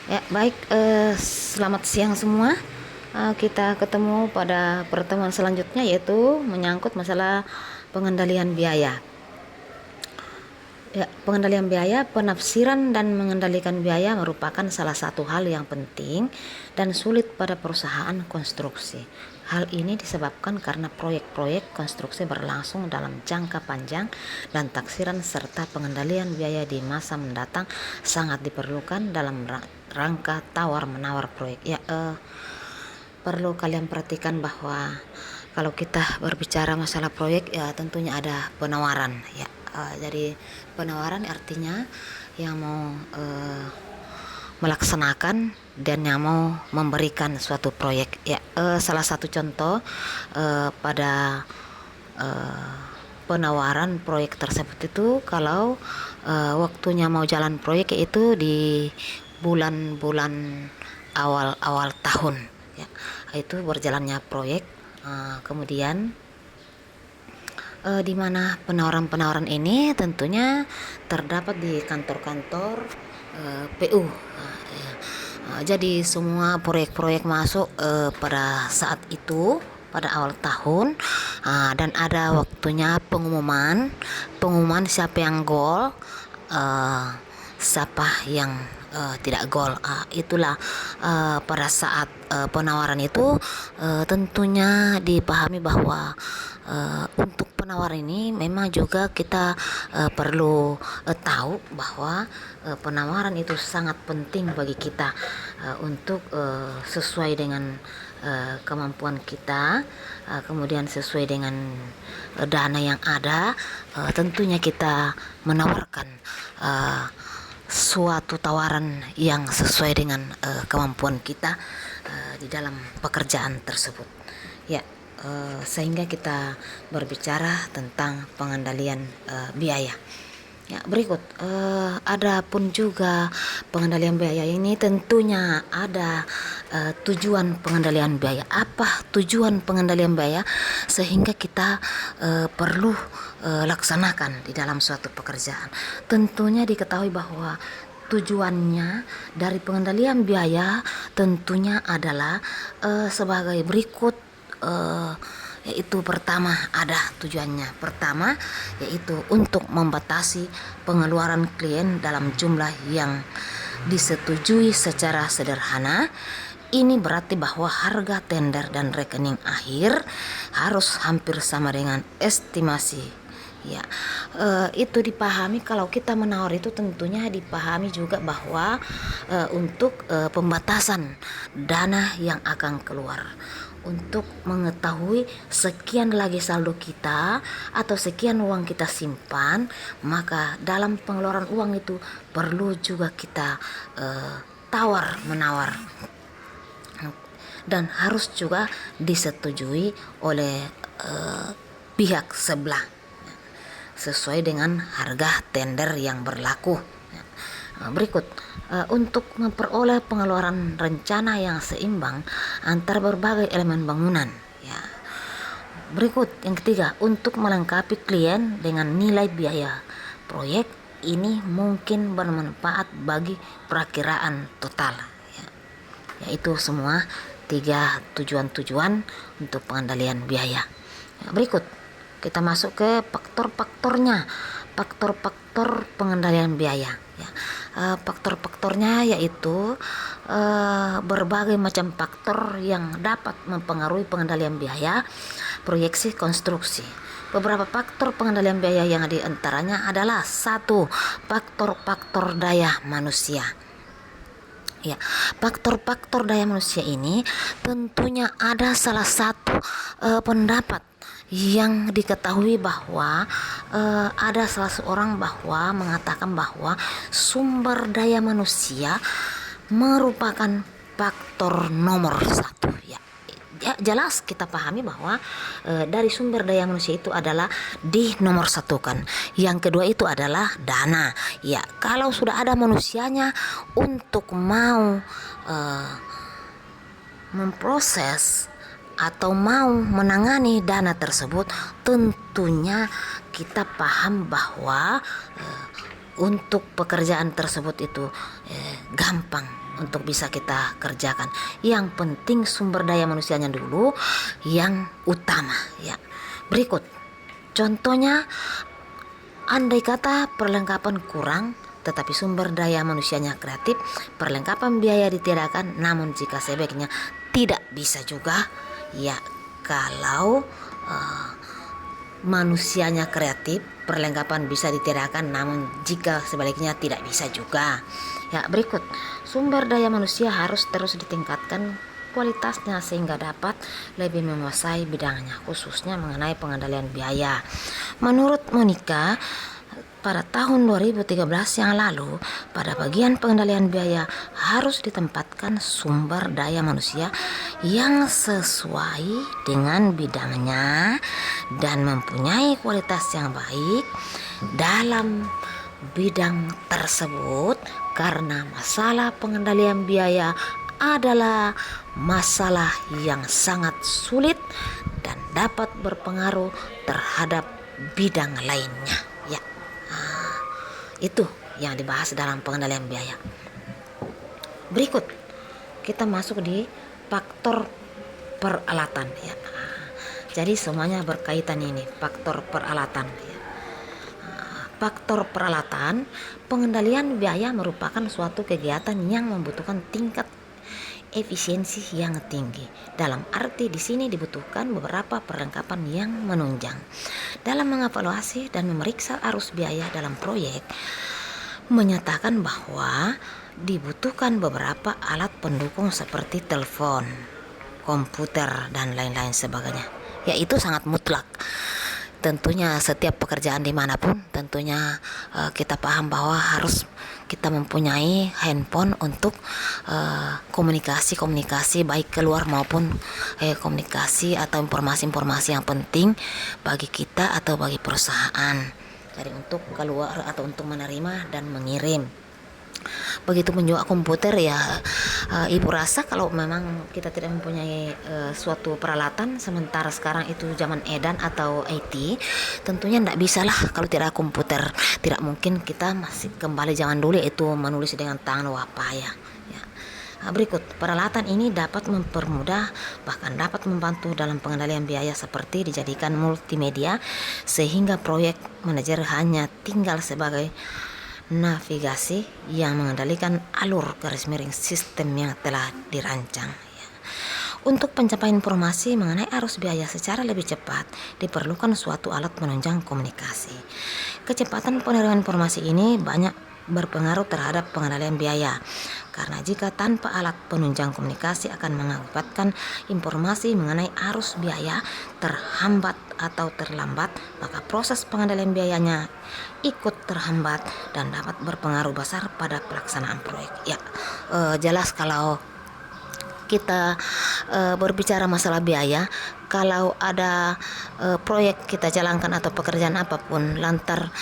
Ya, baik, selamat siang semua. Kita ketemu pada pertemuan selanjutnya, yaitu menyangkut masalah pengendalian biaya. Ya, pengendalian biaya, penafsiran dan mengendalikan biaya merupakan salah satu hal yang penting dan sulit pada perusahaan konstruksi. Hal ini disebabkan karena proyek-proyek konstruksi berlangsung dalam jangka panjang dan taksiran serta pengendalian biaya di masa mendatang sangat diperlukan dalam rangka tawar-menawar proyek. Perlu kalian perhatikan bahwa kalau kita berbicara masalah proyek, ya tentunya ada penawaran. Jadi penawaran artinya yang mau melaksanakan dan yang mau memberikan suatu proyek. Salah satu contoh pada penawaran proyek tersebut itu, kalau waktunya mau jalan proyek yaitu di bulan-bulan awal tahun, ya, itu berjalannya proyek. Kemudian di mana penawaran-penawaran ini tentunya terdapat di kantor-kantor PU. Jadi semua proyek-proyek masuk pada saat itu, pada awal tahun, dan ada waktunya pengumuman siapa yang gol, siapa yang tidak gol. Itulah pada saat penawaran itu tentunya dipahami bahwa untuk penawaran ini memang juga kita perlu tahu bahwa penawaran itu sangat penting bagi kita untuk sesuai dengan kemampuan kita, kemudian sesuai dengan dana yang ada. Tentunya kita menawarkan suatu tawaran yang sesuai dengan kemampuan kita di dalam pekerjaan tersebut. Sehingga kita berbicara tentang pengendalian biaya. Berikut ada pun juga pengendalian biaya ini tentunya ada tujuan pengendalian biaya. Apa tujuan pengendalian biaya sehingga kita perlu laksanakan di dalam suatu pekerjaan? Tentunya diketahui bahwa tujuannya dari pengendalian biaya tentunya adalah sebagai berikut. Yaitu pertama, ada tujuannya. Pertama, yaitu untuk membatasi pengeluaran klien dalam jumlah yang disetujui secara sederhana. Ini berarti bahwa harga tender dan rekening akhir harus hampir sama dengan estimasi. Itu dipahami. Kalau kita menawar itu tentunya dipahami juga bahwa untuk pembatasan dana yang akan keluar, untuk mengetahui sekian lagi saldo kita atau sekian uang kita simpan, maka dalam pengeluaran uang itu perlu juga kita tawar menawar, dan harus juga disetujui oleh pihak sebelah sesuai dengan harga tender yang berlaku. Berikut, untuk memperoleh pengeluaran rencana yang seimbang antar berbagai elemen bangunan. Berikut yang ketiga, untuk melengkapi klien dengan nilai biaya proyek ini mungkin bermanfaat bagi perakiraan total. Yaitu semua 3 tujuan-tujuan untuk pengendalian biaya. Berikut kita masuk ke faktor-faktornya, faktor-faktor pengendalian biaya. Faktor-faktornya yaitu berbagai macam faktor yang dapat mempengaruhi pengendalian biaya proyeksi konstruksi. Beberapa faktor pengendalian biaya yang diantaranya adalah: 1. Faktor-faktor daya manusia. Faktor-faktor daya manusia ini tentunya ada salah satu pendapat yang diketahui bahwa ada salah seorang bahwa mengatakan bahwa sumber daya manusia merupakan faktor nomor 1. Jelas kita pahami bahwa dari sumber daya manusia itu adalah di nomor satukan. Yang kedua itu adalah dana. Kalau sudah ada manusianya untuk mau memproses atau mau menangani dana tersebut, tentunya kita paham bahwa untuk pekerjaan tersebut itu gampang untuk bisa kita kerjakan. Yang penting sumber daya manusianya dulu yang utama ya. Berikut contohnya, andai kata perlengkapan kurang tetapi sumber daya manusianya kreatif, perlengkapan biaya ditiadakan, namun jika sebaiknya tidak bisa juga ya. Kalau manusianya kreatif, perlengkapan bisa ditiadakan, namun jika sebaliknya tidak bisa juga ya. Berikut, sumber daya manusia harus terus ditingkatkan kualitasnya sehingga dapat lebih menguasai bidangnya, khususnya mengenai pengendalian biaya. Menurut Monica, pada tahun 2013 yang lalu, pada bagian pengendalian biaya harus ditempatkan sumber daya manusia yang sesuai dengan bidangnya dan mempunyai kualitas yang baik dalam bidang tersebut, karena masalah pengendalian biaya adalah masalah yang sangat sulit dan dapat berpengaruh terhadap bidang lainnya ya. Itu yang dibahas dalam pengendalian biaya. Berikut kita masuk di faktor peralatan ya. Jadi semuanya berkaitan ini, faktor peralatan ya. Faktor peralatan, pengendalian biaya merupakan suatu kegiatan yang membutuhkan tingkat efisiensi yang tinggi. Dalam arti di sini dibutuhkan beberapa perlengkapan yang menunjang. Dalam mengevaluasi dan memeriksa arus biaya dalam proyek, menyatakan bahwa dibutuhkan beberapa alat pendukung seperti telepon, komputer, dan lain-lain sebagainya. Ya, itu sangat mutlak. Tentunya setiap pekerjaan dimanapun tentunya kita paham bahwa harus kita mempunyai handphone untuk komunikasi baik keluar maupun komunikasi atau informasi-informasi yang penting bagi kita atau bagi perusahaan. Jadi untuk keluar atau untuk menerima dan mengirim. Begitu pun juga komputer ya. Ibu rasa kalau memang kita tidak mempunyai suatu peralatan, sementara sekarang itu zaman edan atau IT, tentunya tidak bisa lah kalau tidak ada komputer. Tidak mungkin kita masih kembali zaman dulu, yaitu menulis dengan tangan. Wah payah ya. Berikut, peralatan ini dapat mempermudah bahkan dapat membantu dalam pengendalian biaya seperti dijadikan multimedia sehingga proyek manajer hanya tinggal sebagai navigasi yang mengendalikan alur garis miring sistem yang telah dirancang ya. Untuk pencapaian informasi mengenai arus biaya secara lebih cepat diperlukan suatu alat penunjang komunikasi. Kecepatan penerimaan informasi ini banyak berpengaruh terhadap pengendalian biaya, karena jika tanpa alat penunjang komunikasi akan mengakibatkan informasi mengenai arus biaya terhambat atau terlambat, maka proses pengendalian biayanya ikut terhambat dan dapat berpengaruh besar pada pelaksanaan proyek ya. Jelas kalau kita berbicara masalah biaya, kalau ada proyek kita jalankan atau pekerjaan apapun lantar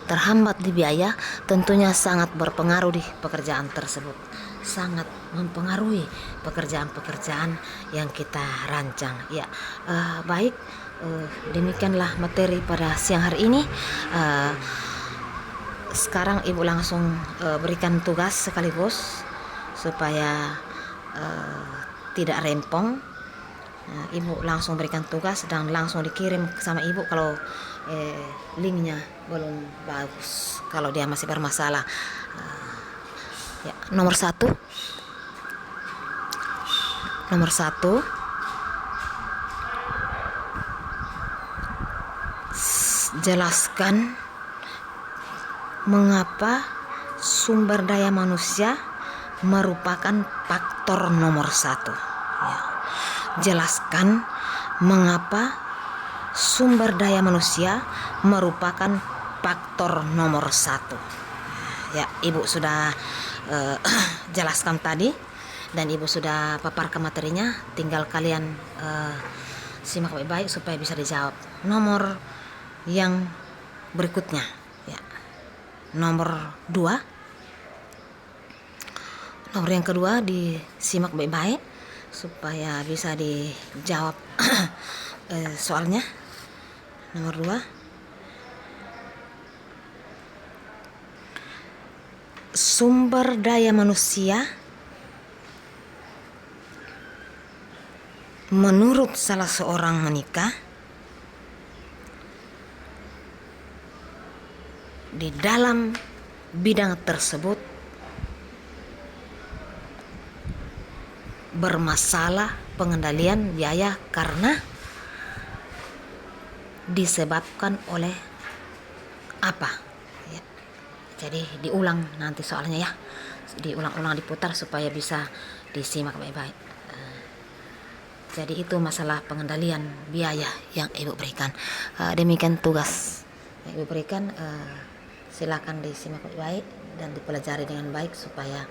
terhambat di biaya, tentunya sangat berpengaruh di pekerjaan tersebut, sangat mempengaruhi pekerjaan-pekerjaan yang kita rancang ya. Baik, demikianlah materi pada siang hari ini. Sekarang ibu langsung berikan tugas sekaligus supaya tidak rempong. Ibu langsung berikan tugas dan langsung dikirim sama ibu kalau linknya belum bagus, kalau dia masih bermasalah. Ya, nomor satu, jelaskan mengapa sumber daya manusia merupakan faktor nomor satu ya. Jelaskan mengapa sumber daya manusia merupakan faktor nomor satu ya. Ibu sudah jelaskan tadi dan ibu sudah paparkan materinya, tinggal kalian simak baik-baik supaya bisa dijawab. Nomor yang berikutnya ya, nomor 2. Nomor yang kedua disimak baik-baik supaya bisa dijawab soalnya. Nomor 2, sumber daya manusia menurut salah seorang menikah di dalam bidang tersebut bermasalah pengendalian biaya karena disebabkan oleh apa ya. Jadi diulang nanti soalnya ya, diulang-ulang, diputar supaya bisa disimak baik-baik. Jadi itu masalah pengendalian biaya yang Ibu berikan. Demikian tugas yang Ibu berikan. Silakan disimak baik dan dipelajari dengan baik supaya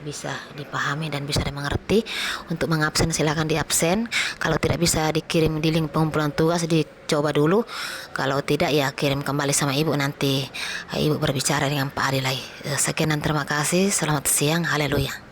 bisa dipahami dan bisa dimengerti. Untuk mengabsen silakan diabsen. Kalau tidak bisa dikirim di link pengumpulan tugas, dicoba dulu. Kalau tidak ya kirim kembali sama Ibu, nanti Ibu berbicara dengan Pak Adilai. Sekian dan terima kasih. Selamat siang. Haleluya.